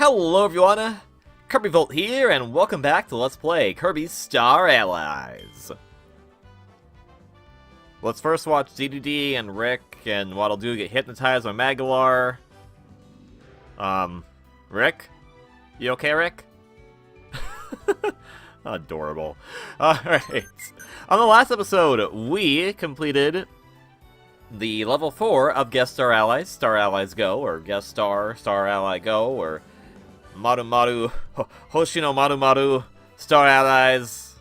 Hello everyone, KirbyVolt here, and welcome back to Let's Play Kirby Star Allies. Let's first watch DDD and Rick, and what I'll do, get hypnotized by Magalar. Rick? You okay, Rick? Adorable. Alright. On the last episode, we completed the level 4 of Guest Star Allies, Star Allies Go, or Guest Star, Star Ally Go, or Maru, Hoshino Maru, Star Allies,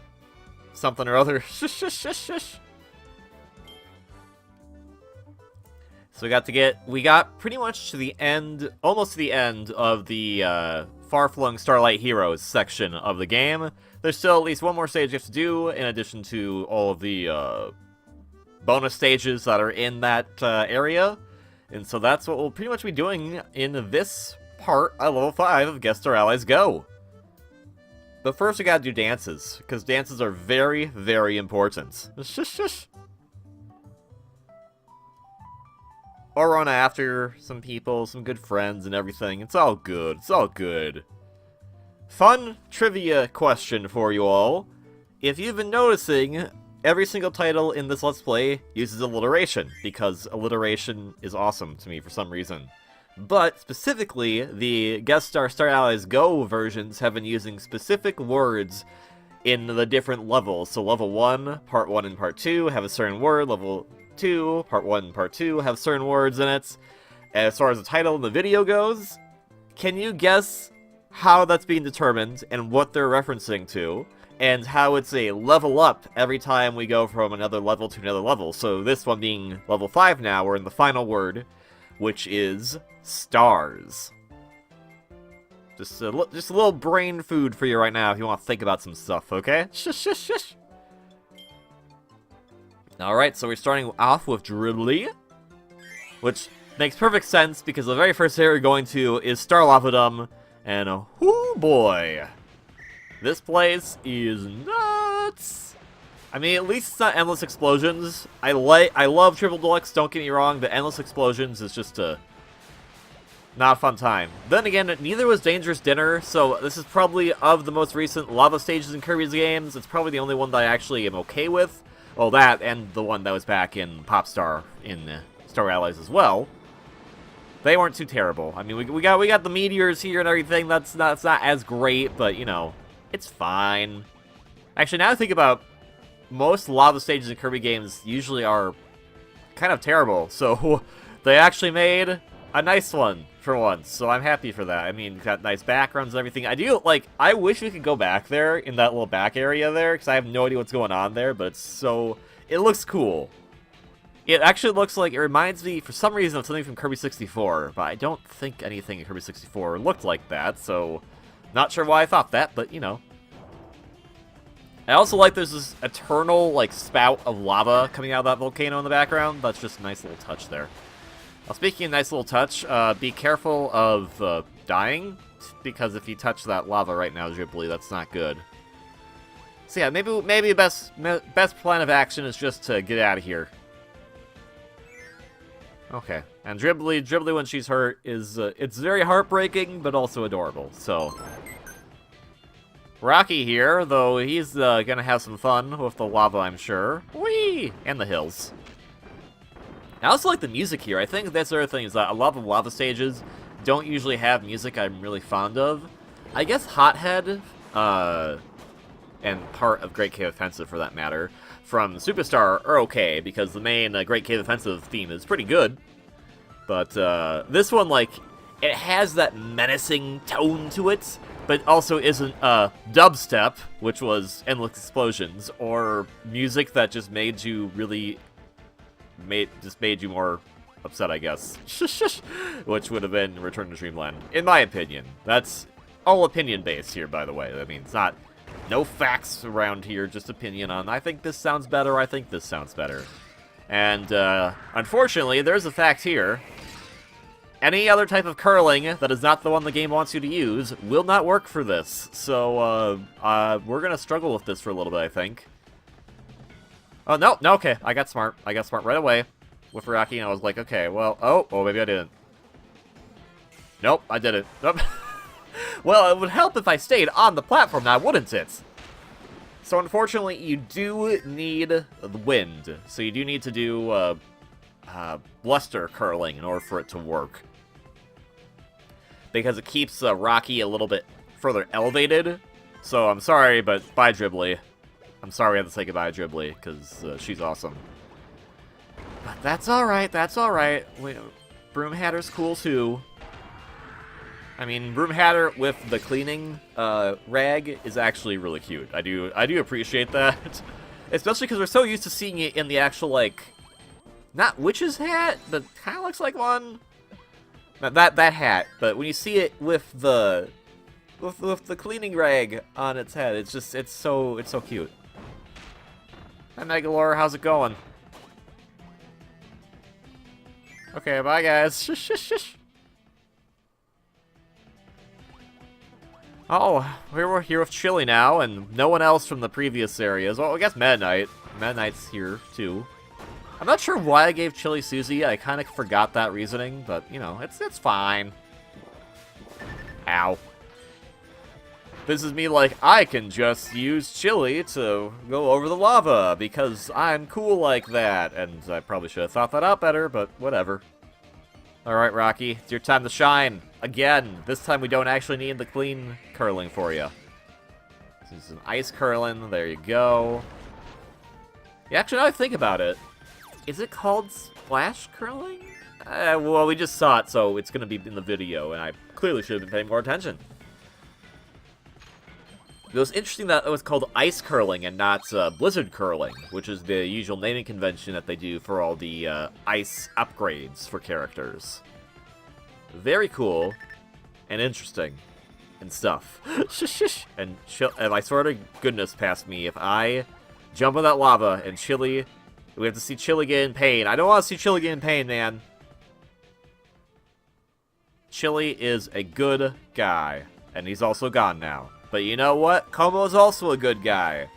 something or other. Shush. So we got pretty much to the end, almost to the end of the Far-Flung Starlight Heroes section of the game. There's still at least one more stage you have to do, in addition to all of the bonus stages that are in that area. And so that's what we'll pretty much be doing in this part of level 5 of Guest Star Allies Go. But first we gotta do dances, because dances are very, very important. Shush. Or run after some people, some good friends and everything. It's all good. It's all good. Fun trivia question for you all. If you've been noticing, every single title in this Let's Play uses alliteration, because alliteration is awesome to me for some reason. But, specifically, the Guest Star Star Allies Go versions have been using specific words in the different levels. So level 1, part 1 and part 2 have a certain word, level 2, part 1 and part 2 have certain words in it. As far as the title of the video goes, can you guess how that's being determined and what they're referencing to? And how it's a level up every time we go from another level to another level. So this one being level 5 now, we're in the final word, which is stars. Just a little brain food for you right now if you want to think about some stuff, okay? Shush. Alright, so we're starting off with Dribbly, which makes perfect sense because the very first area we're going to is Star Lavadum, and oh boy, this place is nuts! I mean, at least it's not Endless Explosions. I love Triple Deluxe, don't get me wrong, but Endless Explosions is just not a fun time. Then again, neither was Dangerous Dinner, so this is probably, of the most recent lava stages in Kirby's games, it's probably the only one that I actually am okay with. Well, that, and the one that was back in Popstar in Star Allies as well. They weren't too terrible. I mean, we got the meteors here and everything, that's not as great, but, you know, it's fine. Actually, now I think about, most lava stages in Kirby games usually are kind of terrible, so they actually made a nice one for once, so I'm happy for that. I mean, got nice backgrounds and everything. I wish we could go back there in that little back area there, because I have no idea what's going on there, but it looks cool. It actually looks like, it reminds me, for some reason, of something from Kirby 64, but I don't think anything in Kirby 64 looked like that, so not sure why I thought that, but, you know. I also like there's this eternal, like, spout of lava coming out of that volcano in the background. That's just a nice little touch there. Now, speaking of nice little touch, be careful of dying, because if you touch that lava right now, Dribbly, that's not good. So yeah, maybe best plan of action is just to get out of here. Okay, and Dribbly when she's hurt is, it's very heartbreaking, but also adorable, so... Rocky here, though he's gonna have some fun with the lava, I'm sure. Whee! And the hills. I also like the music here. I think that's the other thing, is that a lot of lava stages don't usually have music I'm really fond of. I guess Hothead, and part of Great Cave Offensive for that matter, from Superstar are okay, because the main Great Cave Offensive theme is pretty good. But this one, like, it has that menacing tone to it, but also isn't dubstep, which was Endless Explosions, or music that just made you really made you more upset, I guess. Which would have been Return to Dreamland, in my opinion. That's all opinion-based here, by the way. I mean, it's not no facts around here, just opinion on, I think this sounds better, I think this sounds better. And, unfortunately, there's a fact here. Any other type of curling that is not the one the game wants you to use will not work for this. So, we're gonna struggle with this for a little bit, I think. Oh, no, okay, I got smart right away with Rocky, and I was like, okay, well, oh, maybe I didn't. Nope, I did it. Nope. Well, it would help if I stayed on the platform now, wouldn't it? So unfortunately, you do need the wind. So you do need to do bluster curling in order for it to work. Because it keeps Rocky a little bit further elevated. So I'm sorry, but bye, Dribbly. I'm sorry we have to say goodbye, Dribbly, because she's awesome. But that's alright, that's alright. Broom Hatter's cool, too. I mean, Broom Hatter with the cleaning rag is actually really cute. I do appreciate that. Especially because we're so used to seeing it in the actual, like, not witch's hat, but kind of looks like one. Not that hat, but when you see it with the cleaning rag on its head, it's so cute. Hi, Megalore, how's it going? Okay, bye guys. Shush, shush, shush. Oh, we're here with Chili now, and no one else from the previous areas. Well, I guess Meta Knight. Meta Knight's here, too. I'm not sure why I gave Chili Susie. I kind of forgot that reasoning, but, you know, it's fine. Ow. This is me like, I can just use Chili to go over the lava, because I'm cool like that. And I probably should have thought that out better, but whatever. Alright, Rocky, it's your time to shine. Again, this time we don't actually need the clean curling for you. This is an ice curling, there you go. Yeah, actually, now I think about it, is it called splash curling? Well, we just saw it, so it's going to be in the video, and I clearly should have been paying more attention. It was interesting that it was called ice curling and not blizzard curling, which is the usual naming convention that they do for all the ice upgrades for characters. Very cool and interesting and stuff. And I swear to goodness past me, if I jump in that lava and Chili, we have to see Chili get in pain. I don't want to see Chili get in pain, man. Chili is a good guy, and he's also gone now. But you know what? Komo's also a good guy.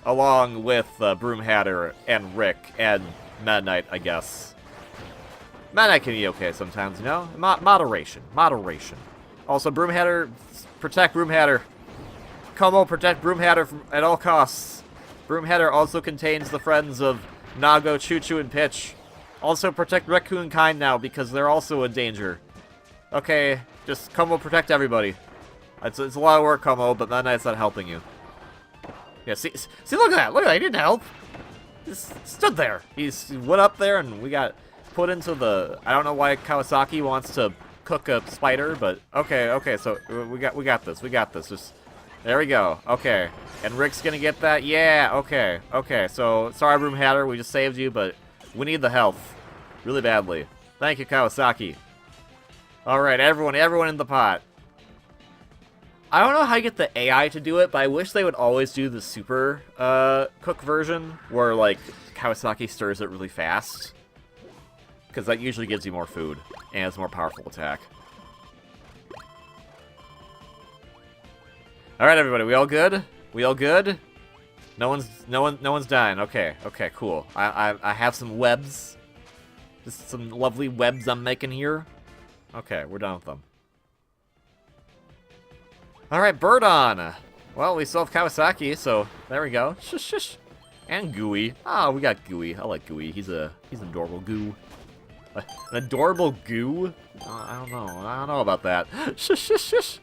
Along with Broom Hatter and Rick and Meta Knight, I guess. Meta Knight can be okay sometimes, you know? Moderation. Moderation. Also, Broom Hatter, protect Broom Hatter. Como, protect Broom Hatter at all costs. Broom Hatter also contains the friends of Nago, Choo Choo, and Pitch. Also, protect Raccoon Kind now, because they're also in danger. Okay, just Como, protect everybody. It's a lot of work, Como, but Meta Knight's not helping you. Yeah, see, look at that! Look at that, he didn't help! He just stood there! He went up there and we got put into the... I don't know why Kawasaki wants to cook a spider, but... Okay, so we got this, just... There we go, okay. And Rick's gonna get that? Yeah, okay, so... Sorry, Broom Hatter, we just saved you, but we need the health. Really badly. Thank you, Kawasaki. Alright, everyone in the pot. I don't know how you get the AI to do it, but I wish they would always do the super cook version, where, like, Kawasaki stirs it really fast. Because that usually gives you more food, and it's a more powerful attack. Alright, everybody, we all good? We all good? No one's dying. Okay, cool. I have some webs. Just some lovely webs I'm making here. Okay, we're done with them. Alright, Birdon! Well, we still have Kawasaki, so there we go. Shush. And Gooey. Ah, we got Gooey. I like Gooey. He's an adorable goo. An adorable goo? I don't know about that. Shush.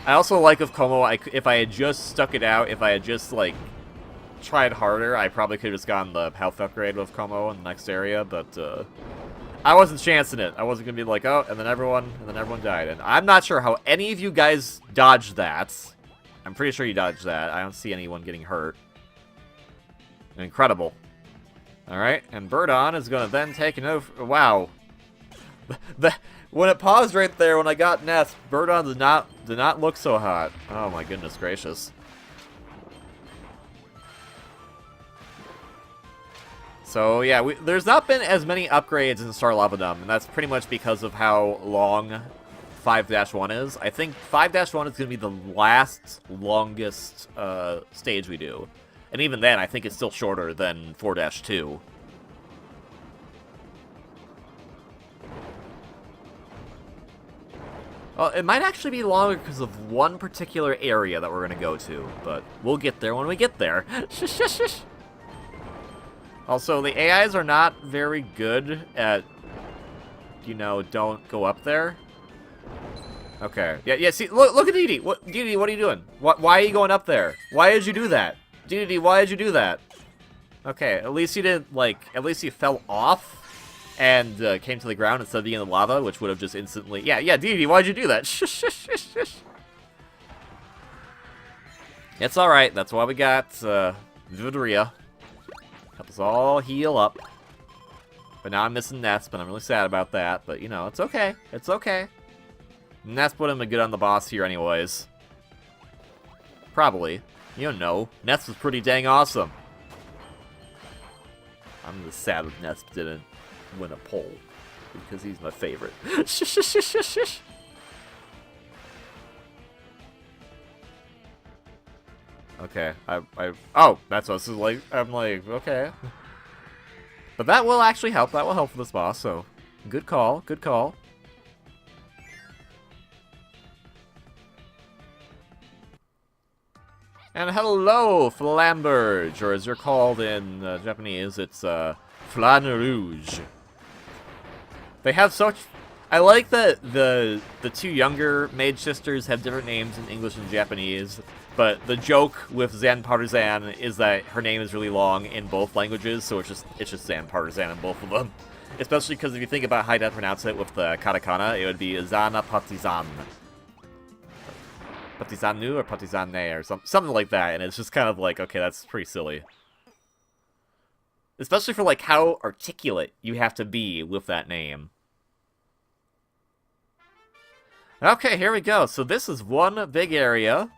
I also like of Como, if I had just stuck it out, if I had just, like, tried harder, I probably could have just gotten the health upgrade with Como in the next area, but, I wasn't chancing it. I wasn't gonna be like, oh, and then everyone died. And I'm not sure how any of you guys dodged that. I'm pretty sure you dodged that. I don't see anyone getting hurt. Incredible. Alright, and Birdon is gonna then take an over. Wow. When it paused right there, when I got Nest, Birdon did not look so hot. Oh my goodness gracious. So yeah, there's not been as many upgrades in Star Lavadom, and that's pretty much because of how long 5-1 is. I think 5-1 is going to be the longest stage we do. And even then, I think it's still shorter than 4-2. Well, it might actually be longer because of one particular area that we're going to go to, but we'll get there when we get there. Shush, shush, shush. Also, the AIs are not very good at, you know, don't go up there. Okay. Yeah, see, look at Dee Dee. Dee Dee, what are you doing? Why are you going up there? Why did you do that? Dee Dee, why did you do that? Okay, at least you didn't, like, at least you fell off and came to the ground instead of being in the lava, which would have just instantly... Yeah, Dee Dee, why'd you do that? Shush, shush, shush, shush. It's alright, that's why we got Vidria. Help us all heal up. But now I'm missing Ness, but I'm really sad about that. But, you know, it's okay. It's okay. Ness put him a good on the boss here anyways. Probably. You don't know. Ness was pretty dang awesome. I'm just sad that Ness didn't win a poll. Because he's my favorite. Shh, shh, shh, shh, shh. Okay, oh, that's what this is like. I'm like, okay. But that will actually help. That will help for this boss, so good call, good call. And hello, Flamberge, or as you're called in Japanese, it's Flan Rouge. They have such... I like that the two younger mage sisters have different names in English and Japanese, but the joke with Zan Partisan is that her name is really long in both languages, so it's just Zan Partisan in both of them. Especially because if you think about how to pronounce it with the katakana, it would be Zana Partizan. Partizanu or Partizane or something like that, and it's just kind of like, okay, that's pretty silly. Especially for like how articulate you have to be with that name. Okay, here we go. So this is one big area.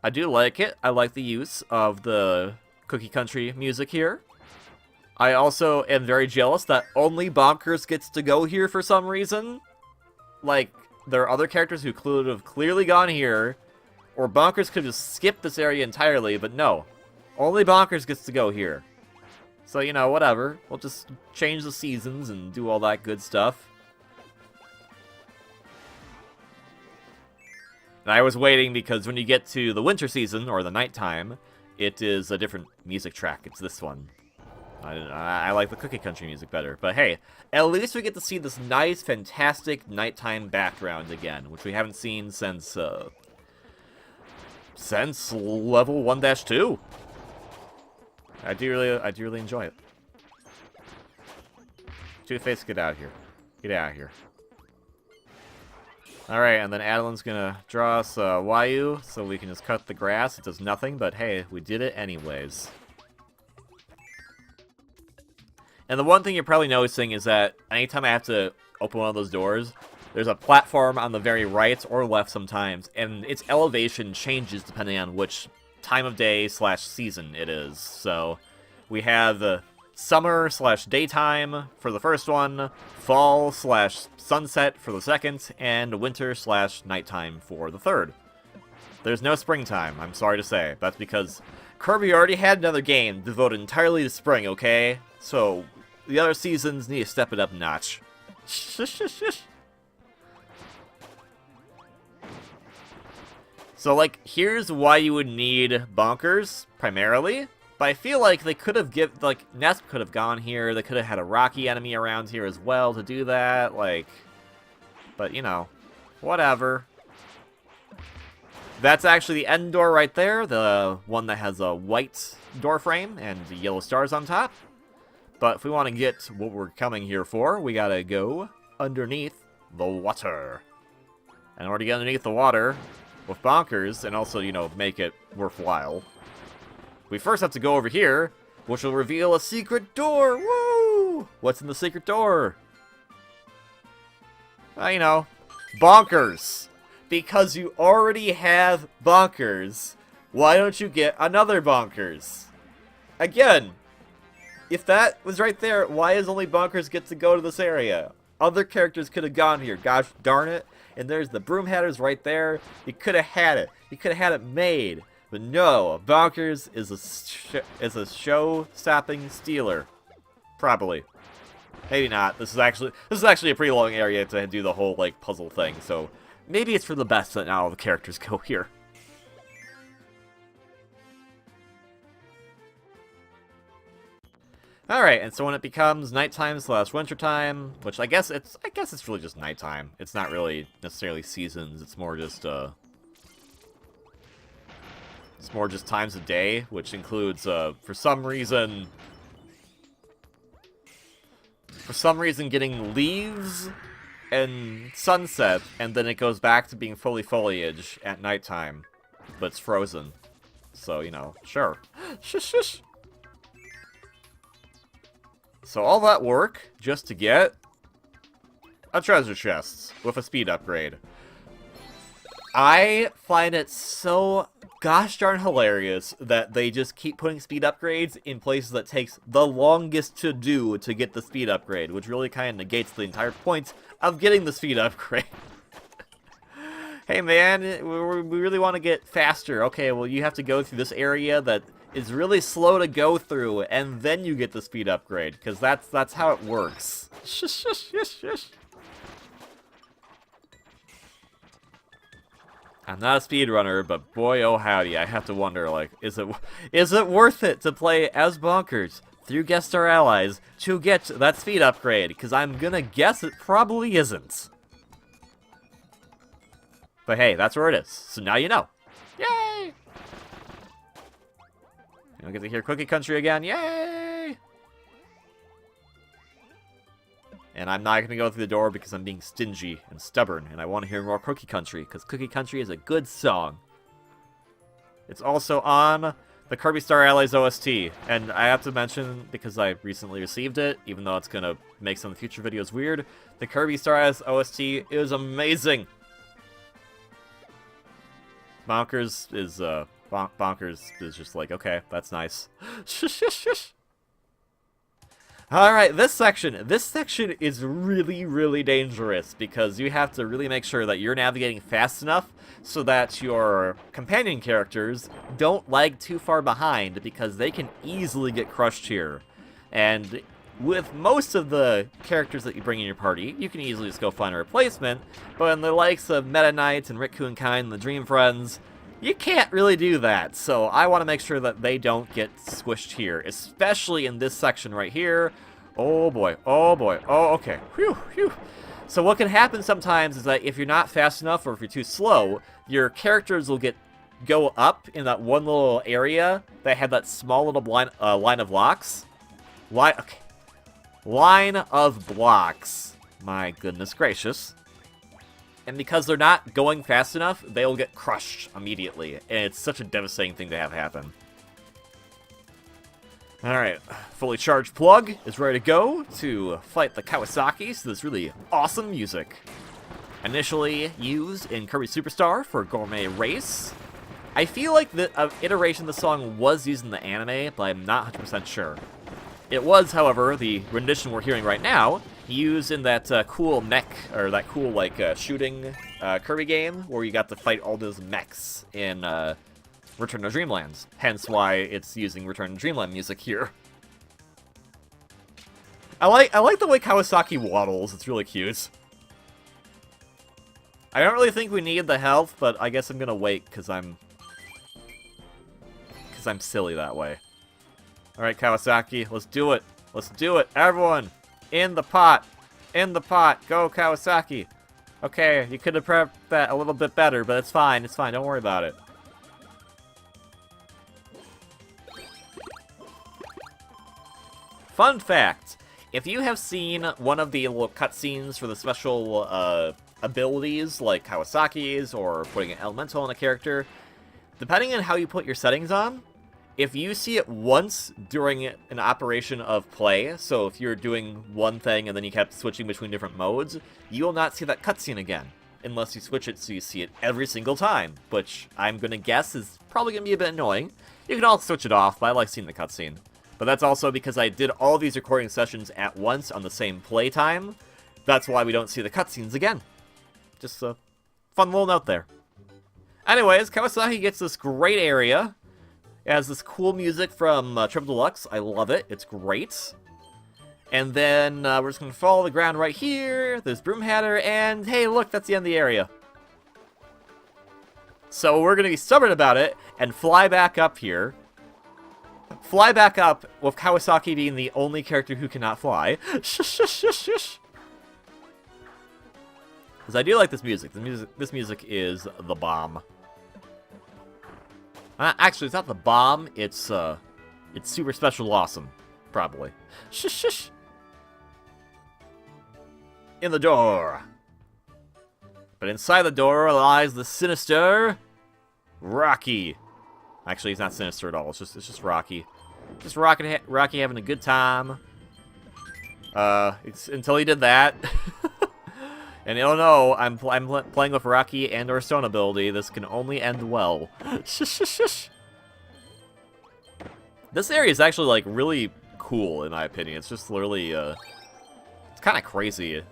I do like it. I like the use of the Cookie Country music here. I also am very jealous that only Bonkers gets to go here for some reason. Like, there are other characters who could have clearly gone here, or Bonkers could have just skipped this area entirely, but no. Only Bonkers gets to go here. So, you know, whatever. We'll just change the seasons and do all that good stuff. And I was waiting because when you get to the winter season, or the nighttime, it is a different music track. It's this one. I like the Cookie Country music better. But hey, at least we get to see this nice, fantastic nighttime background again, which we haven't seen since level 1-2. I do really enjoy it. Two-Face, get out of here. Get out of here. Alright, and then Adeline's gonna draw us Wayu, so we can just cut the grass. It does nothing, but hey, we did it anyways. And the one thing you're probably noticing is that anytime I have to open one of those doors, there's a platform on the very right or left sometimes, and its elevation changes depending on which time of day / season it is. So we have summer/daytime for the first one, fall / sunset for the second, and winter / nighttime for the third. There's no springtime, I'm sorry to say. That's because Kirby already had another game devoted entirely to spring, okay? So the other seasons need to step it up a notch. So, like, here's why you would need Bonkers, primarily. But I feel like they could have Ness could have gone here. They could have had a Rocky enemy around here as well to do that. Like, but, you know, whatever. That's actually the end door right there. The one that has a white door frame and the yellow stars on top. But if we want to get what we're coming here for, we gotta go underneath the water. And in order to get underneath the water with Bonkers, and also, you know, make it worthwhile, we first have to go over here, which will reveal a secret door. Woo! What's in the secret door? You know, Bonkers. Because you already have Bonkers, why don't you get another Bonkers? Again, if that was right there, why does only Bonkers get to go to this area? Other characters could have gone here, gosh darn it. And there's the Broom Hatters right there. You could have had it. You could have had it made. But no, Bonkers is a show-stopping stealer. Probably. Maybe not. This is actually a pretty long area to do the whole, like, puzzle thing. So maybe it's for the best that not all the characters go here. Alright, and so when it becomes nighttime/wintertime, which I guess it's really just nighttime. It's not really necessarily seasons, it's more just times of day, which includes for some reason getting leaves and sunset, and then it goes back to being fully foliage at nighttime, but it's frozen. So, you know, sure. Shush shush. So all that work just to get a treasure chest with a speed upgrade. I find it so gosh darn hilarious that they just keep putting speed upgrades in places that takes the longest to do to get the speed upgrade, which really kind of negates the entire point of getting the speed upgrade. Hey man, we really want to get faster. Okay, well you have to go through this area that is really slow to go through, and then you get the speed upgrade, because that's how it works. Shush, shush, shush, shush. I'm not a speedrunner, but boy oh howdy, I have to wonder, like, is it worth it to play as Bonkers through GSA Star Allies to get that speed upgrade? Because I'm gonna guess it probably isn't. But hey, that's where it is, so now you know. Yay! You don't get to hear Cookie Country again. Yay! And I'm not going to go through the door because I'm being stingy and stubborn, and I want to hear more Cookie Country, because Cookie Country is a good song. It's also on the Kirby Star Allies OST, and I have to mention, because I recently received it, even though it's going to make some future videos weird, the Kirby Star Allies OST is amazing! Bonkers is just like, okay, that's nice. Shush, shush, shush. Alright, this section is really, really dangerous, because you have to really make sure that you're navigating fast enough so that your companion characters don't lag too far behind, because they can easily get crushed here. And with most of the characters that you bring in your party, you can easily just go find a replacement, but in the likes of Meta Knight and Rikku Kind and the Dream Friends, you can't really do that, so I want to make sure that they don't get squished here, especially in this section right here. Oh boy, oh boy, oh okay, whew, whew. So what can happen sometimes is that if you're not fast enough or if you're too slow, your characters will go up in that one little area that had that small little line of blocks. Line of blocks. My goodness gracious. And because they're not going fast enough, they'll get crushed immediately. And it's such a devastating thing to have happen. Alright, fully charged plug is ready to go to fight the Kawasaki to this really awesome music. Initially used in Kirby Superstar for Gourmet Race. I feel like the iteration of the song was used in the anime, but I'm not 100% sure. It was, however, the rendition we're hearing right now, used in that cool mech, or that cool, like, shooting Kirby game, where you got to fight all those mechs in Return to Dreamland. Hence why it's using Return to Dreamland music here. I like the way Kawasaki waddles, it's really cute. I don't really think we need the health, but I guess I'm gonna wait, because I'm silly that way. Alright, Kawasaki, let's do it. Let's do it. Everyone, in the pot. In the pot. Go, Kawasaki. Okay, you could have prepped that a little bit better, but it's fine. It's fine. Don't worry about it. Fun fact. If you have seen one of the little cutscenes for the special abilities, like Kawasaki's, or putting an elemental on a character, depending on how you put your settings on, if you see it once during an operation of play, so if you're doing one thing and then you kept switching between different modes, you will not see that cutscene again, unless you switch it so you see it every single time, which I'm going to guess is probably going to be a bit annoying. You can also switch it off, but I like seeing the cutscene. But that's also because I did all these recording sessions at once on the same playtime. That's why we don't see the cutscenes again. Just a fun little note there. Anyways, Kawasaki gets this great area. It has this cool music from Triple Deluxe. I love it. It's great. And then we're just going to follow the ground right here. There's Broom Hatter, and hey, look, that's the end of the area. So we're going to be stubborn about it and fly back up here. Fly back up with Kawasaki being the only character who cannot fly. Shush, shush, shush, shush. Because I do like this music. This music is the bomb. Actually, it's not the bomb. It's super special awesome. Probably. Shush, shush. In the door. But inside the door lies the sinister Rocky. Actually, he's not sinister at all. It's just Rocky. Just Rocky having a good time. Until he did that. And oh no, I'm playing with Rocky and or Stone ability. This can only end well. Shush, shush, shush. This area is actually like really cool in my opinion. It's just literally it's kind of crazy.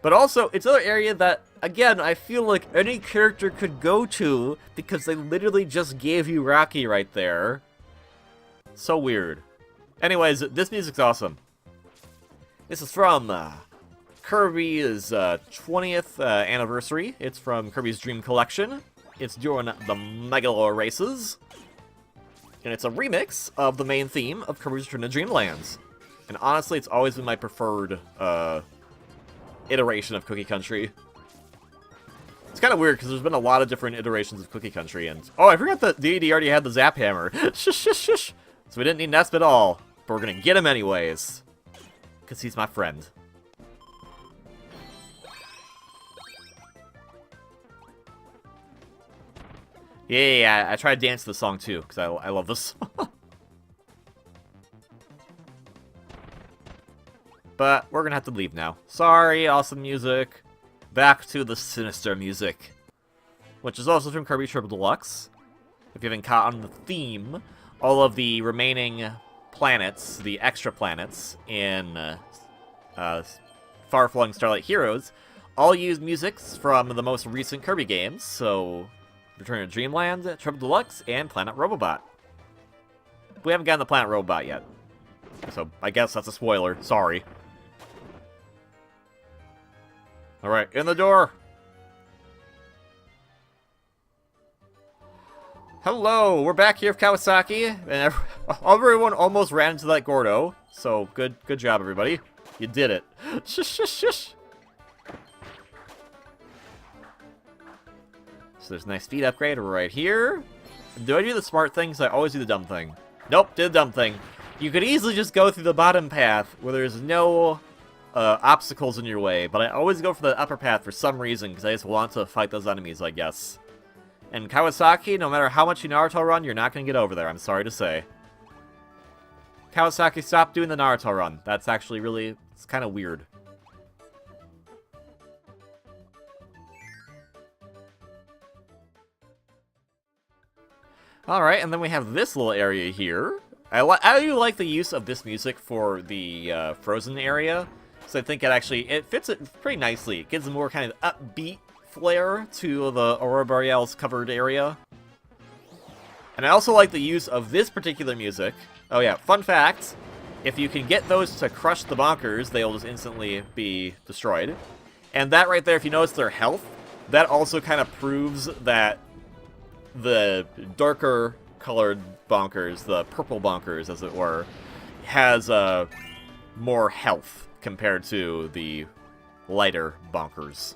But also, it's another area that, again, I feel like any character could go to because they literally just gave you Rocky right there. So weird. Anyways, this music's awesome. This is from Kirby's 20th anniversary. It's from Kirby's Dream Collection. It's during the Megalo races. And it's a remix of the main theme of Kirby's Return to Dreamlands. And honestly, it's always been my preferred iteration of Cookie Country. It's kind of weird because there's been a lot of different iterations of Cookie Country, and oh, I forgot that DD already had the Zap Hammer. Shush, shush, shush. So we didn't need Nesp at all, but we're gonna get him anyways because he's my friend. Yeah, I tried to dance to the song too because I love this. But we're gonna have to leave now. Sorry, awesome music. Back to the sinister music. Which is also from Kirby Triple Deluxe. If you haven't caught on the theme, all of the remaining planets, the extra planets in Far-Flung Starlight Heroes, all use musics from the most recent Kirby games, so Return to Dreamland, Triple Deluxe, and Planet Robobot. We haven't gotten the Planet Robobot yet, so I guess that's a spoiler. Sorry. Alright, in the door! Hello, we're back here with Kawasaki, and everyone almost ran into that Gordo, so good job, everybody. You did it. Shush, shush, shush! So there's a nice speed upgrade right here. Do I do the smart thing? Because I always do the dumb thing. Nope, did the dumb thing. You could easily just go through the bottom path, where there's no obstacles in your way, but I always go for the upper path for some reason, because I just want to fight those enemies, I guess. And Kawasaki, no matter how much you Naruto run, you're not going to get over there, I'm sorry to say. Kawasaki, stop doing the Naruto run. That's actually really, it's kind of weird. Alright, and then we have this little area here. I do like the use of this music for the Frozen area. So I think it fits it pretty nicely. It gives a more kind of upbeat flair to the Aurora Borealis covered area. And I also like the use of this particular music. Oh yeah, fun fact, if you can get those to crush the bonkers, they'll just instantly be destroyed. And that right there, if you notice their health, that also kind of proves that the darker colored bonkers, the purple bonkers as it were, has more health compared to the lighter bonkers.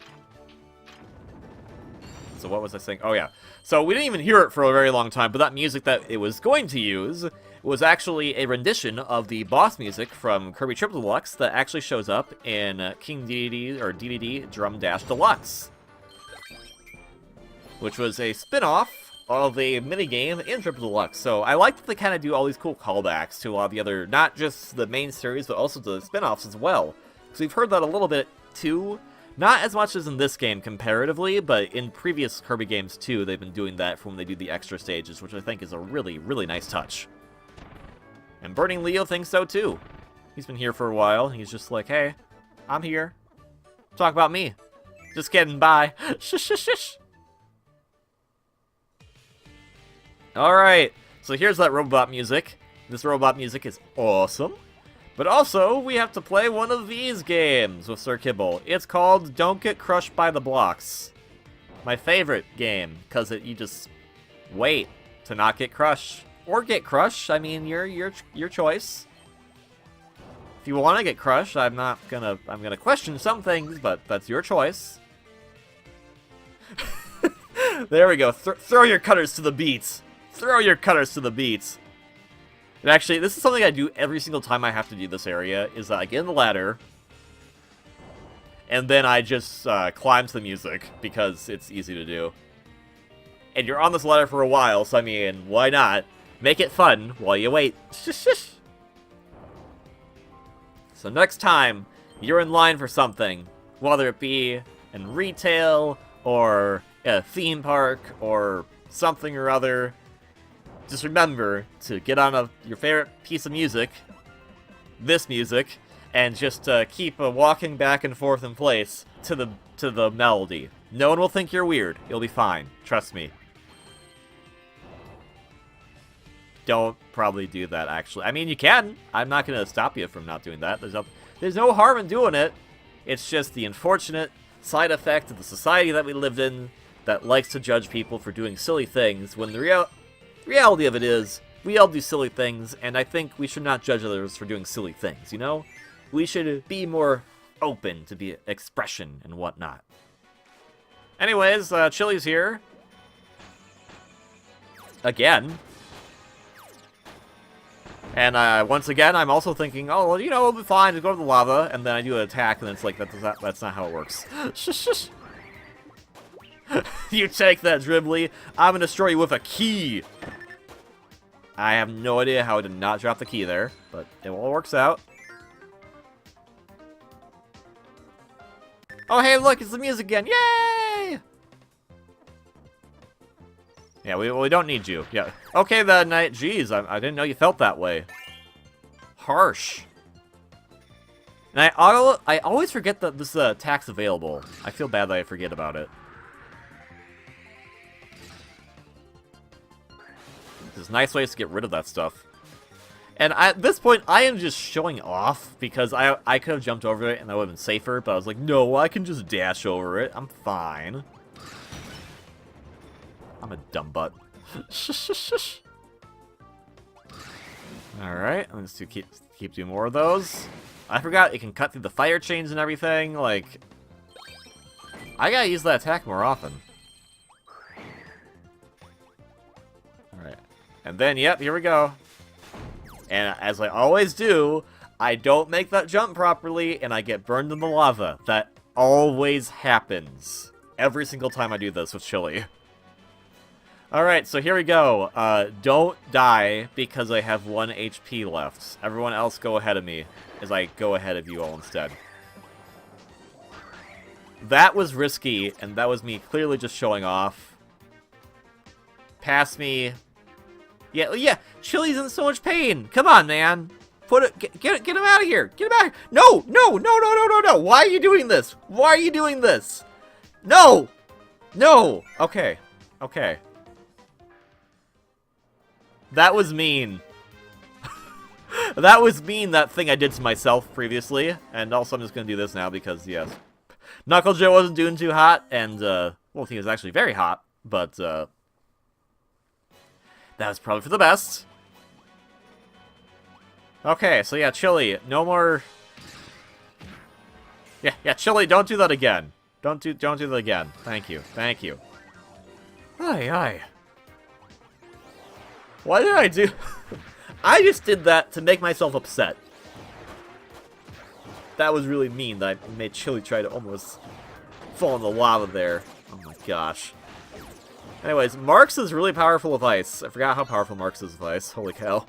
So what was I saying? Oh yeah. So we didn't even hear it for a very long time, but that music that it was going to use was actually a rendition of the boss music from Kirby Triple Deluxe that actually shows up in King DDD, or DDD Drum Dash Deluxe, which was a spin-off of a minigame in Triple Deluxe. So I like that they kind of do all these cool callbacks to a lot of the other, not just the main series, but also to the spin-offs as well. Because we've heard that a little bit too. Not as much as in this game comparatively, but in previous Kirby games too, they've been doing that for when they do the extra stages, which I think is a really, really nice touch. And Burning Leo thinks so too. He's been here for a while. He's just like, hey, I'm here. Talk about me. Just kidding, bye. Shush, shush, shush. Alright, so here's that robot music. This robot music is awesome. But also, we have to play one of these games with Sir Kibble. It's called Don't Get Crushed by the Blocks. My favorite game, because you just wait to not get crushed. Or get crushed, I mean, your choice. If you want to get crushed, I'm gonna question some things, but that's your choice. There we go. Throw your cutters to the beats. Throw your cutters to the beats. And actually, this is something I do every single time I have to do this area, is I get in the ladder, and then I just climb to the music, because it's easy to do. And you're on this ladder for a while, so I mean, why not? Make it fun while you wait. So next time you're in line for something, whether it be in retail, or a theme park, or something or other, just remember to get on your favorite piece of music, this music, and just keep walking back and forth in place to the melody. No one will think you're weird. You'll be fine. Trust me. Don't probably do that, actually. I mean, you can. I'm not going to stop you from not doing that. There's no harm in doing it. It's just the unfortunate side effect of the society that we lived in that likes to judge people for doing silly things, when the reality of it is, we all do silly things, and I think we should not judge others for doing silly things, you know? We should be more open to be expression and whatnot. Anyways, Chili's here. Again. And once again, I'm also thinking, oh, well, you know, it'll be fine to go to the lava, and then I do an attack, and it's like, that's not how it works. Shush. You take that, Dribbly. I'm gonna destroy you with a key. I have no idea how I did not drop the key there, but it all works out. Oh, hey, look, it's the music again. Yay! Yeah, we don't need you. Yeah. Okay, then, jeez, I didn't know you felt that way. Harsh. And I always forget that this attack's available. I feel bad that I forget about it. There's nice ways to get rid of that stuff. And at this point, I am just showing off, because I could have jumped over it and that would have been safer, but I was like, no, I can just dash over it. I'm fine. I'm a dumb butt. Alright, let's keep doing more of those. I forgot it can cut through the fire chains and everything. Like, I gotta use that attack more often. Alright. And then, yep, here we go. And as I always do, I don't make that jump properly, and I get burned in the lava. That always happens. Every single time I do this with Chili. Alright, so here we go. Don't die because I have 1 HP left. Everyone else go ahead of me, as I go ahead of you all instead. That was risky, and that was me clearly just showing off. Pass me. Yeah, Chili's in so much pain. Come on, man. Get him out of here. Get him out of here. No. Why are you doing this? Why are you doing this? No. Okay. That was mean. That was mean, that thing I did to myself previously. And also, I'm just going to do this now because, yes. Knuckle Joe wasn't doing too hot, and, well, he was actually very hot, but, that was probably for the best. Okay, so yeah, Chili, no more... Yeah, Chili, don't do that again. Don't do that again. Thank you. Aye. Why did I do... I just did that to make myself upset. That was really mean that I made Chili try to almost fall in the lava there. Oh my gosh. Anyways, Marks is really powerful with ice. I forgot how powerful Marks is with ice. Holy cow.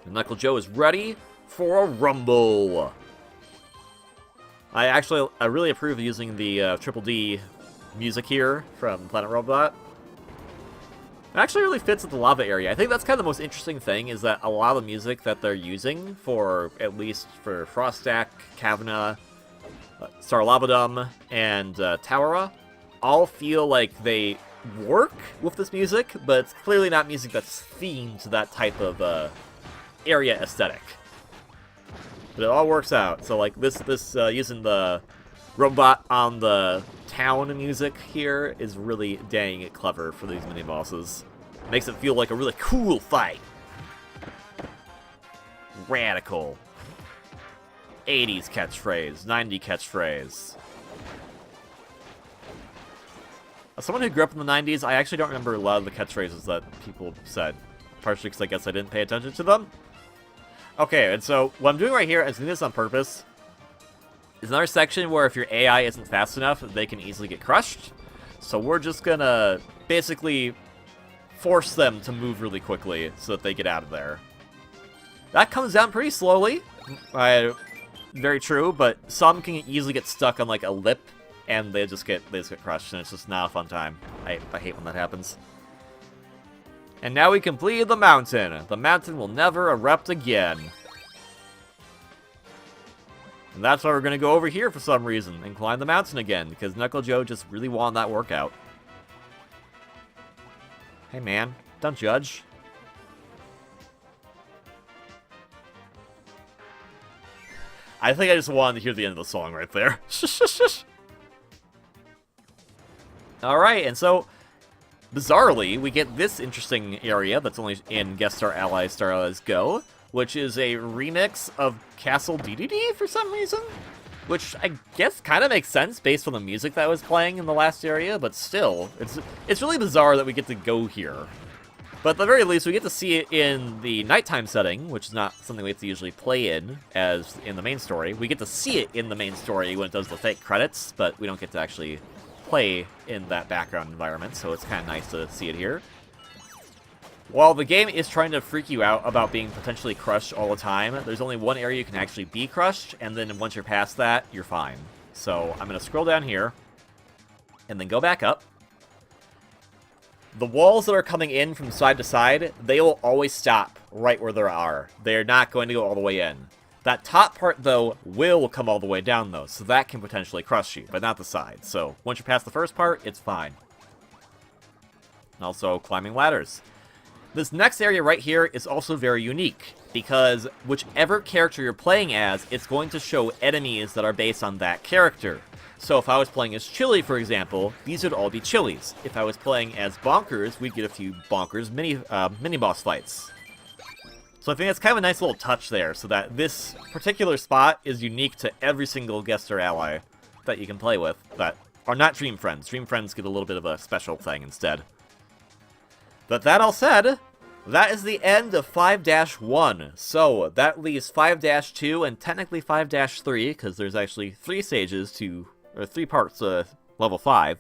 And Knuckle Joe is ready for a rumble. I really approve of using the Triple D music here from Planet Robot. It actually really fits with the lava area. I think that's kind of the most interesting thing, is that a lot of the music that they're using for, at least for Frostak, Kavna, Star Lavadum, and Tawara, all feel like they work with this music, but it's clearly not music that's themed to that type of area aesthetic. But it all works out. So like this using the robot on the town music here is really dang clever for these mini-bosses. Makes it feel like a really cool fight. Radical. 80s catchphrase, 90 catchphrase. As someone who grew up in the 90s, I actually don't remember a lot of the catchphrases that people said. Partially because I guess I didn't pay attention to them. Okay, and so what I'm doing right here, I'm doing this on purpose, is another section where if your AI isn't fast enough, they can easily get crushed. So we're just gonna basically force them to move really quickly so that they get out of there. That comes down pretty slowly. Very true, but some can easily get stuck on like a lip and they just get crushed, and it's just not a fun time. I hate when that happens. And now we completed the mountain. The mountain will never erupt again. And that's why we're going to go over here for some reason and climb the mountain again, because Knuckle Joe just really wanted that workout. Hey man, don't judge. I think I just wanted to hear the end of the song right there. Alright, and so, bizarrely, we get this interesting area that's only in Guest Star Allies, Star Allies Go, which is a remix of Castle DDD for some reason, which I guess kind of makes sense based on the music that was playing in the last area, but still, it's really bizarre that we get to go here. But at the very least, we get to see it in the nighttime setting, which is not something we have to usually play in, as in the main story. We get to see it in the main story when it does the fake credits, but we don't get to actually play in that background environment, so it's kind of nice to see it here. While the game is trying to freak you out about being potentially crushed all the time, there's only one area you can actually be crushed, and then once you're past that, you're fine. So I'm going to scroll down here, and then go back up. The walls that are coming in from side to side, they will always stop right where they are. They're not going to go all the way in. That top part, though, will come all the way down, though, so that can potentially crush you, but not the side. So once you're past the first part, it's fine. And also, climbing ladders. This next area right here is also very unique, because whichever character you're playing as, it's going to show enemies that are based on that character. So if I was playing as Chili, for example, these would all be Chilies. If I was playing as Bonkers, we'd get a few Bonkers mini-boss fights. So I think that's kind of a nice little touch there, so that this particular spot is unique to every single Guest Star Ally that you can play with, that are not Dream Friends. Dream Friends get a little bit of a special thing instead. But that all said, that is the end of 5-1. So that leaves 5-2 and technically 5-3, because there's actually 3 stages to, or 3 parts to level 5.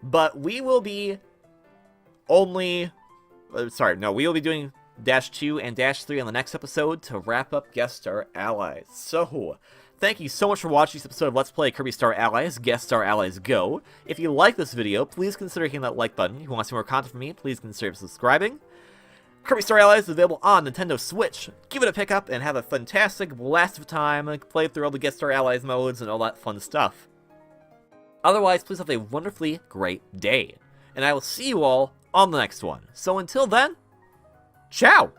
But we will be only, we will be doing -2 and -3 on the next episode to wrap up Guest Star Allies. So, thank you so much for watching this episode of Let's Play Kirby Star Allies, Guest Star Allies Go. If you like this video, please consider hitting that like button. If you want to see more content from me, please consider subscribing. Kirby Star Allies is available on Nintendo Switch. Give it a pick up and have a fantastic blast of time and play through all the Guest Star Allies modes and all that fun stuff. Otherwise, please have a wonderfully great day. And I will see you all on the next one. So until then, ciao!